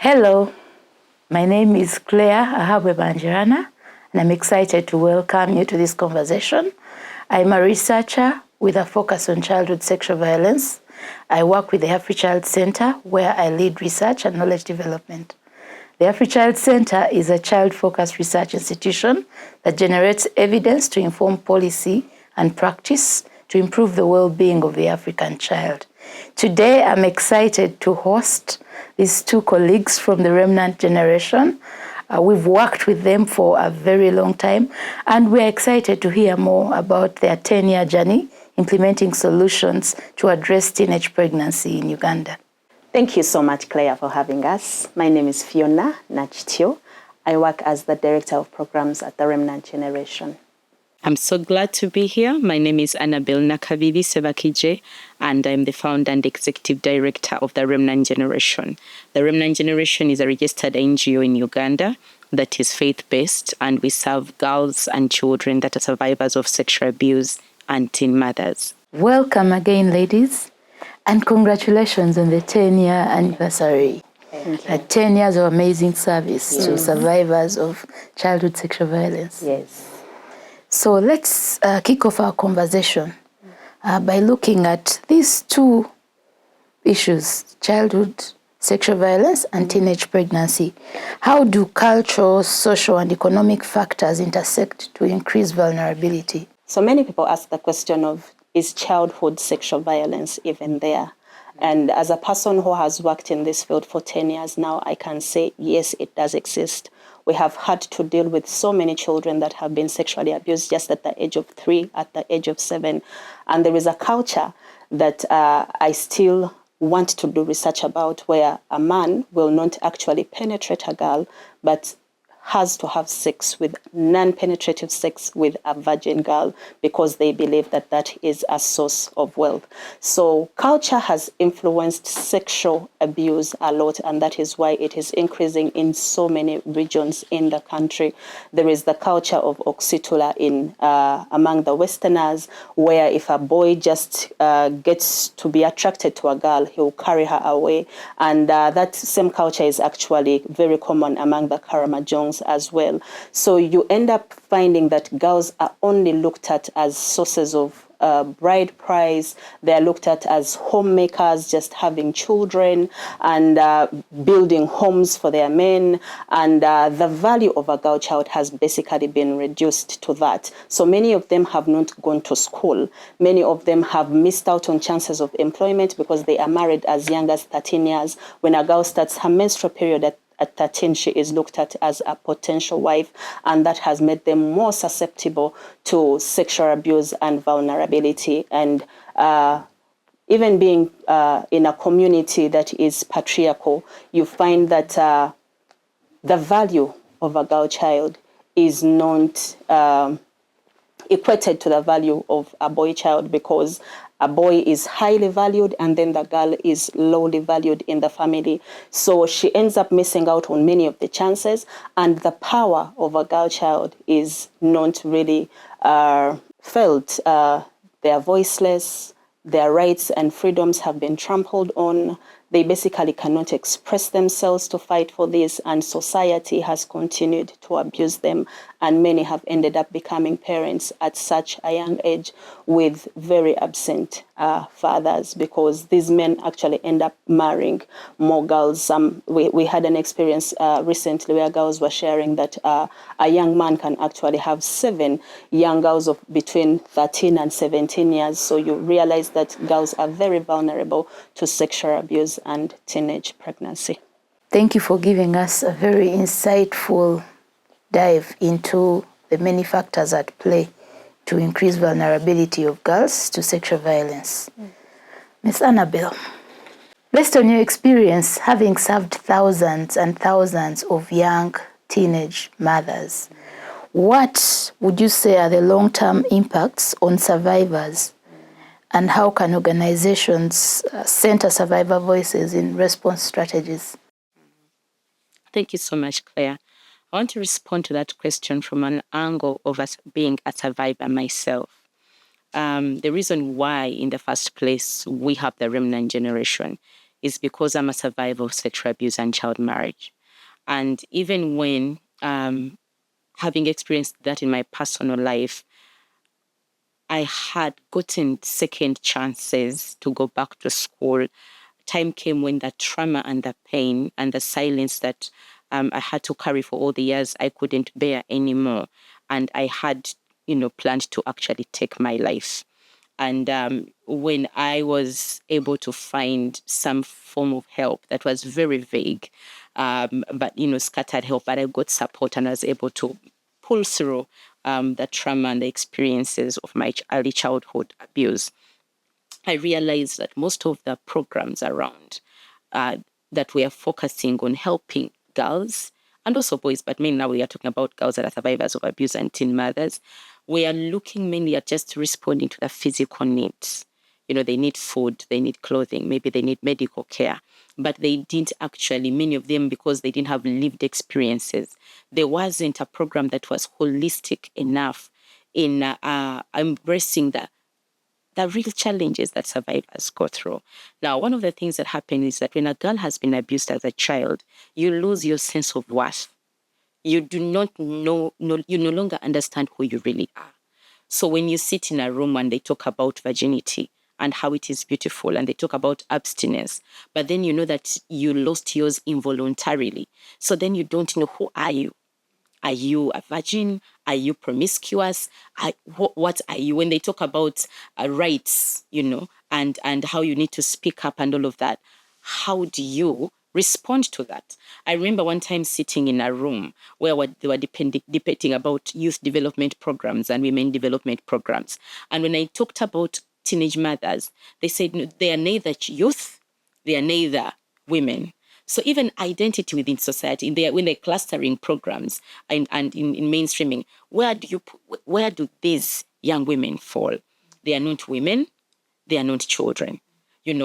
Hello, my name is Claire Ahabwe-Banjirana, and I'm excited to welcome you to this conversation. I'm a researcher with a focus on childhood sexual violence. I work with the AfriChild Center, where I lead research and knowledge development. The AfriChild Center is a child-focused research institution that generates evidence to inform policy and practice to improve the well-being of the African child. Today, I'm excited to host these two colleagues from the Remnant Generation. We've worked with them for a very long time, and we're excited to hear more about their 10-year journey implementing solutions to address teenage pregnancy in Uganda. Thank you so much, Claire, for having us. My name is Fiona Nachitio. I work as the Director of Programs at the Remnant Generation. I'm so glad to be here. My name is Annabelle Nakabili Sebakije, and I'm the founder and executive director of the Remnant Generation. The Remnant Generation is a registered NGO in Uganda that is faith-based, and we serve girls and children that are survivors of sexual abuse and teen mothers. Welcome again, ladies, and congratulations on the 10-year anniversary. 10 years of amazing service to survivors of childhood sexual violence. Yes. So let's kick off our conversation by looking at these two issues, childhood sexual violence and teenage pregnancy. How do cultural, social, and economic factors intersect to increase vulnerability? So many people ask the question of, is childhood sexual violence even there? And as a person who has worked in this field for 10 years now, I can say, yes, it does exist. We have had to deal with so many children that have been sexually abused just at the age of 3, at the age of 7. And there is a culture that I still want to do research about, where a man will not actually penetrate a girl, but has to have sex with non-penetrative sex with a virgin girl because they believe that that is a source of wealth. So culture has influenced sexual abuse a lot, and that is why it is increasing in so many regions in the country. There is the culture of oxytocin in among the Westerners, where if a boy just gets to be attracted to a girl, he will carry her away. And that same culture is actually very common among the Karamajongs as well. So you end up finding that girls are only looked at as sources of bride price. They're looked at as homemakers, just having children and building homes for their men. And the value of a girl child has basically been reduced to that. So many of them have not gone to school. Many of them have missed out on chances of employment because they are married as young as 13 years. When a girl starts her menstrual period at 13, she is looked at as a potential wife, and that has made them more susceptible to sexual abuse and vulnerability. And even being in a community that is patriarchal, you find that the value of a girl child is not equated to the value of a boy child, because a boy is highly valued and then the girl is lowly valued in the family. So she ends up missing out on many of the chances, and the power of a girl child is not really felt. They are voiceless. Their rights and freedoms have been trampled on. They basically cannot express themselves to fight for this, and society has continued to abuse them, and many have ended up becoming parents at such a young age with very absent fathers, because these men actually end up marrying more girls. We had an experience recently where girls were sharing that a young man can actually have 7 young girls of between 13 and 17 years. So you realize that girls are very vulnerable to sexual abuse and teenage pregnancy. Thank you for giving us a very insightful dive into the many factors at play to increase vulnerability of girls to sexual violence. Ms. Annabelle, based on your experience having served thousands and thousands of young teenage mothers, what would you say are the long-term impacts on survivors, and how can organizations center survivor voices in response strategies? Thank you so much, Claire. I want to respond to that question from an angle of us being a survivor myself. The reason why, in the first place, we have the Remnant Generation is because I'm a survivor of sexual abuse and child marriage. And even when having experienced that in my personal life, I had gotten second chances to go back to school. Time came when the trauma and the pain and the silence that I had to carry for all the years, I couldn't bear anymore. And I had, planned to actually take my life. And when I was able to find some form of help that was very vague, but, scattered help, but I got support and I was able to pull through the trauma and the experiences of my early childhood abuse, I realized that most of the programs around that we are focusing on helping girls and also boys, but mainly now we are talking about girls that are survivors of abuse and teen mothers, we are looking mainly at just responding to the physical needs. They need food, they need clothing, maybe they need medical care, but they didn't actually, many of them, because they didn't have lived experiences, there wasn't a program that was holistic enough in embracing the real challenges that survivors go through. Now, one of the things that happen is that when a girl has been abused as a child, you lose your sense of worth. You do not know, you no longer understand who you really are. So when you sit in a room and they talk about virginity and how it is beautiful, and they talk about abstinence, but then you know that you lost yours involuntarily. So then you don't know, who are you? Are you a virgin? Are you promiscuous? What are you? When they talk about rights, and how you need to speak up and all of that, how do you respond to that? I remember one time sitting in a room where they were debating about youth development programs and women development programs. And when I talked about teenage mothers, they said, no, they are neither youth, they are neither women. So even identity within society, when they're clustering programs and in mainstreaming, where do these young women fall? They are not women, they are not children,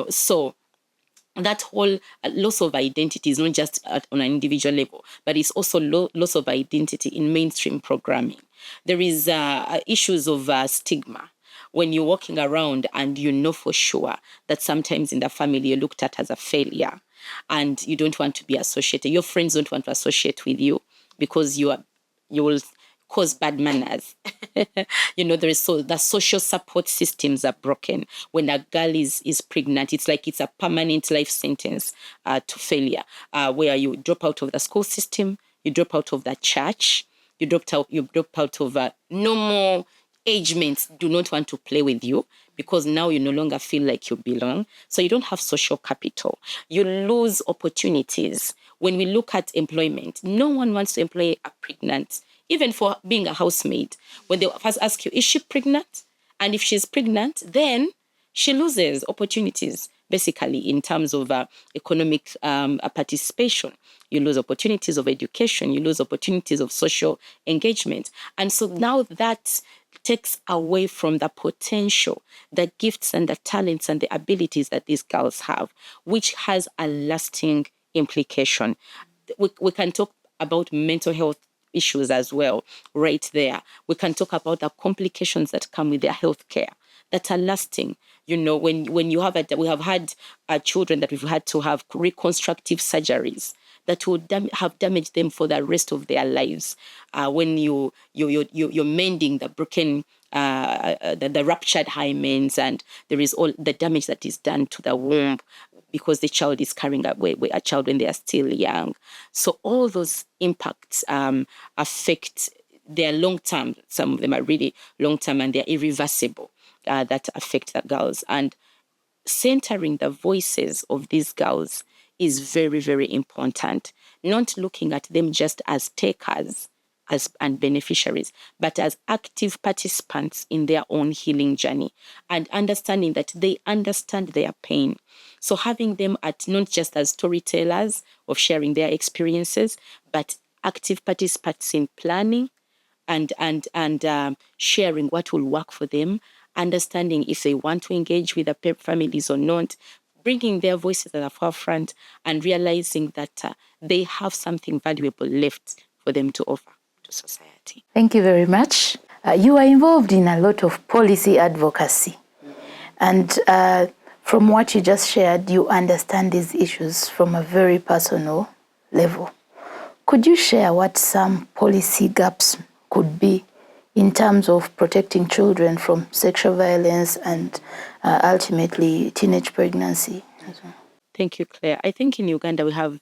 So that whole loss of identity is not just on an individual level, but it's also loss of identity in mainstream programming. There is issues of stigma. When you're walking around and you know for sure that sometimes in the family you're looked at as a failure and you don't want to be associated. Your friends don't want to associate with you because you will cause bad manners. There is the social support systems are broken. When a girl is pregnant, it's like it's a permanent life sentence to failure, where you drop out of the school system, you drop out of the church, you drop out of normal age mates do not want to play with you because now you no longer feel like you belong. So you don't have social capital. You lose opportunities. When we look at employment, no one wants to employ a pregnant, even for being a housemaid. When they first ask you, is she pregnant? And if she's pregnant, then she loses opportunities, basically, in terms of economic participation. You lose opportunities of education. You lose opportunities of social engagement. And so now that takes away from the potential, the gifts and the talents and the abilities that these girls have, which has a lasting implication. We can talk about mental health issues as well, right there. We can talk about the complications that come with their health care that are lasting. When you have we have had children that we've had to have reconstructive surgeries that would have damaged them for the rest of their lives. When you're mending the broken, the ruptured hymens, and there is all the damage that is done to the womb because the child is carrying a child when they are still young. So all those impacts affect their long-term. Some of them are really long-term and they're irreversible, that affect the girls. And centering the voices of these girls is very, very important. Not looking at them just as takers and beneficiaries, but as active participants in their own healing journey and understanding that they understand their pain. So having them not just as storytellers of sharing their experiences, but active participants in planning and sharing what will work for them, understanding if they want to engage with the families or not, bringing their voices at the forefront and realizing that they have something valuable left for them to offer to society. Thank you very much. You are involved in a lot of policy advocacy. And From what you just shared, you understand these issues from a very personal level. Could you share what some policy gaps could be in terms of protecting children from sexual violence and ultimately teenage pregnancy as well? Thank you, Claire. I think in Uganda we have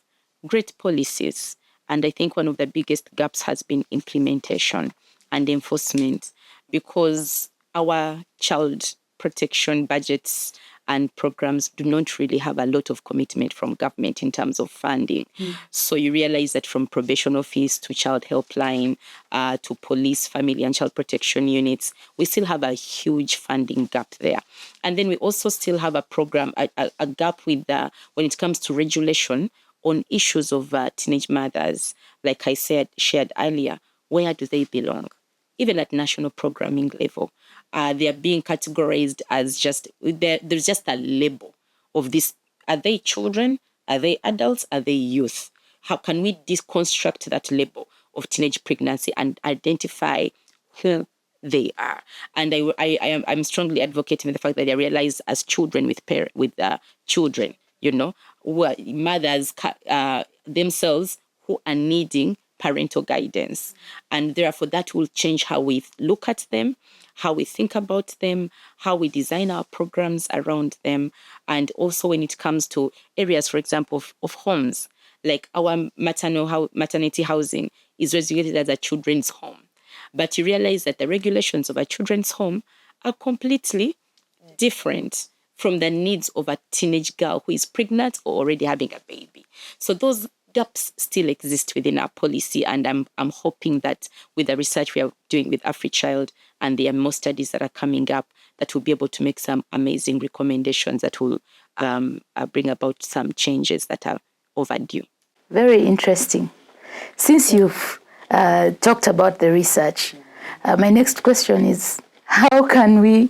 great policies, and I think one of the biggest gaps has been implementation and enforcement, because our child protection budgets and programs do not really have a lot of commitment from government in terms of funding. So you realize that from probation office to child helpline to police, family and child protection units, we still have a huge funding gap there. And then we also still have a program, a gap with when it comes to regulation on issues of teenage mothers. Like I shared earlier, where do they belong? Even at national programming level, they are being categorized as there's just a label of this. Are they children? Are they adults? Are they youth? How can we deconstruct that label of teenage pregnancy and identify who they are? And I'm strongly advocating the fact that they are realized as children with children, mothers themselves who are needing parental guidance. And therefore, that will change how we look at them, how we think about them, how we design our programs around them. And also when it comes to areas, for example, of homes, like our maternity housing is designated as a children's home. But you realize that the regulations of a children's home are completely different from the needs of a teenage girl who is pregnant or already having a baby. So those gaps still exist within our policy, and I'm hoping that with the research we are doing with AfriChild and the more studies that are coming up, that we'll be able to make some amazing recommendations that will bring about some changes that are overdue. Very interesting. Since you've talked about the research, my next question is, how can we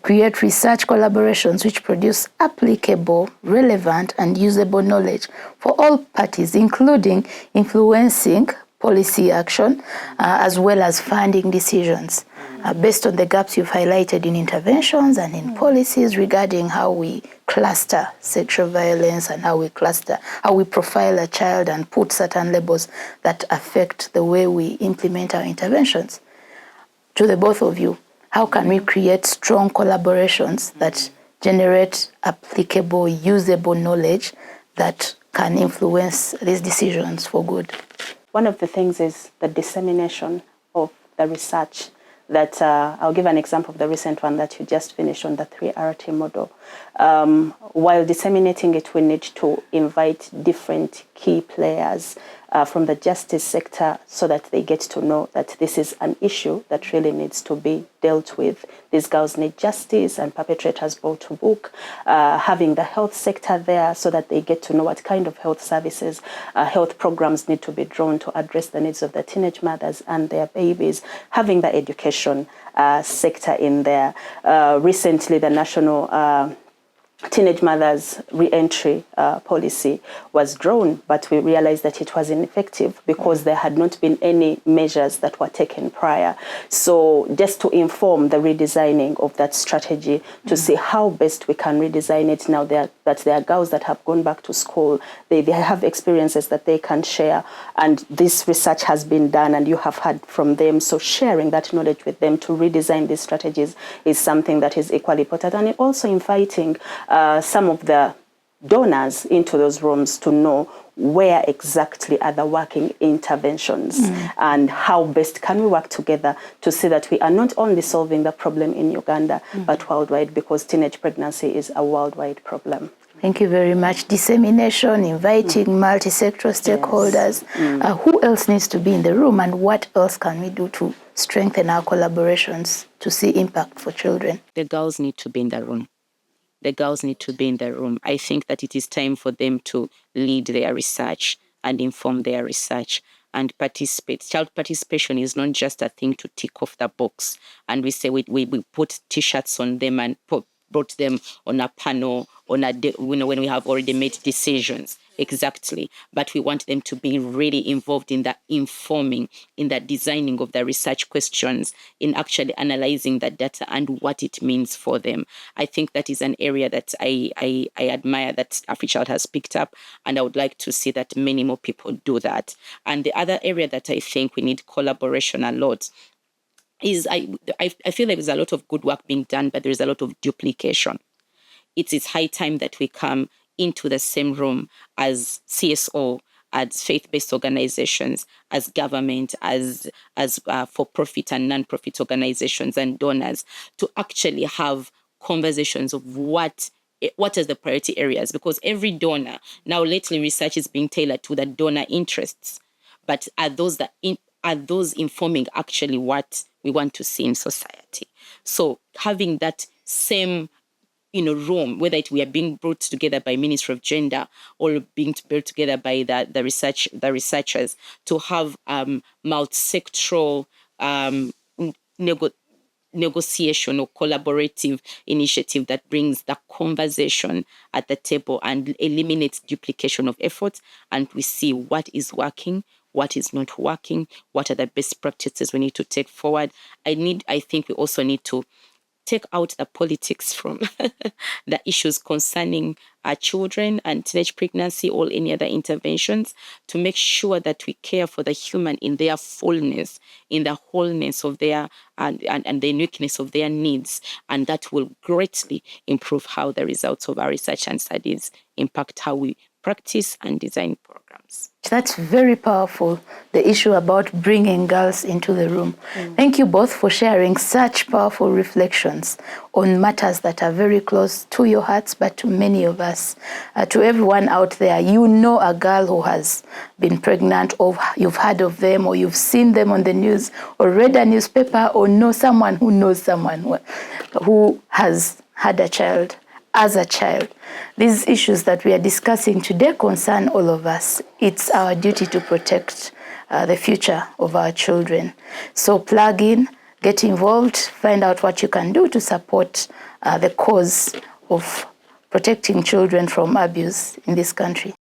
create research collaborations which produce applicable, relevant, and usable knowledge for all parties, including influencing policy action as well as funding decisions, based on the gaps you've highlighted in interventions and in policies regarding how we cluster sexual violence and how we profile a child and put certain labels that affect the way we implement our interventions. To the both of you, how can we create strong collaborations that generate applicable, usable knowledge that can influence these decisions for good? One of the things is the dissemination of the research that I'll give an example of the recent one that you just finished on the 3RT model. While disseminating it, we need to invite different key players from the justice sector so that they get to know that this is an issue that really needs to be dealt with. These girls need justice and perpetrators brought to book. Having the health sector there so that they get to know what kind of health services, health programs need to be drawn to address the needs of the teenage mothers and their babies. Having the education sector in there. Recently, the National Teenage Mothers Re-Entry policy was drawn, but we realized that it was ineffective because there had not been any measures that were taken prior. So just to inform the redesigning of that strategy to see how best we can redesign it now that there are girls that have gone back to school, they have experiences that they can share, and this research has been done and you have heard from them. So sharing that knowledge with them to redesign these strategies is something that is equally important, and also inviting some of the donors into those rooms to know where exactly are the working interventions and how best can we work together to see that we are not only solving the problem in Uganda, but worldwide, because teenage pregnancy is a worldwide problem. Thank you very much. Dissemination, inviting multi-sectoral stakeholders. Yes. Who else needs to be in the room, and what else can we do to strengthen our collaborations to see impact for children? The girls need to be in the room. The girls need to be in the room. I think that it is time for them to lead their research and inform their research and participate. Child participation is not just a thing to tick off the box and we say we put T-shirts on them and brought them on a panel, when we have already made decisions. Exactly. But we want them to be really involved in that informing, in that designing of the research questions, in actually analyzing that data and what it means for them. I think that is an area that I admire that AfriChild has picked up, and I would like to see that many more people do that. And the other area that I think we need collaboration a lot is I feel like there's a lot of good work being done, but there's a lot of duplication. It is high time that we come into the same room as CSO, as faith-based organizations, as government, as for-profit and non-profit organizations and donors, to actually have conversations of what are the priority areas, because every donor, now lately research is being tailored to the donor interests, but are those informing actually what we want to see in society? So having that same room, whether we are being brought together by Ministry of Gender or being brought together by the researchers, to have multi-sectoral negotiation or collaborative initiative that brings the conversation at the table and eliminates duplication of efforts, and we see what is working, what is not working, what are the best practices we need to take forward. I think we also need to take out the politics from the issues concerning our children and teenage pregnancy or any other interventions, to make sure that we care for the human in their fullness, in the wholeness of their and the uniqueness of their needs. And that will greatly improve how the results of our research and studies impact how we practice and design programs. That's very powerful, the issue about bringing girls into the room. Thank you both for sharing such powerful reflections on matters that are very close to your hearts, but to many of us. To everyone out there, you know a girl who has been pregnant, or you've heard of them, or you've seen them on the news, or read a newspaper, or know someone who knows someone who has had a child. As a child, these issues that we are discussing today concern all of us. It's our duty to protect the future of our children. So plug in, get involved, find out what you can do to support the cause of protecting children from abuse in this country.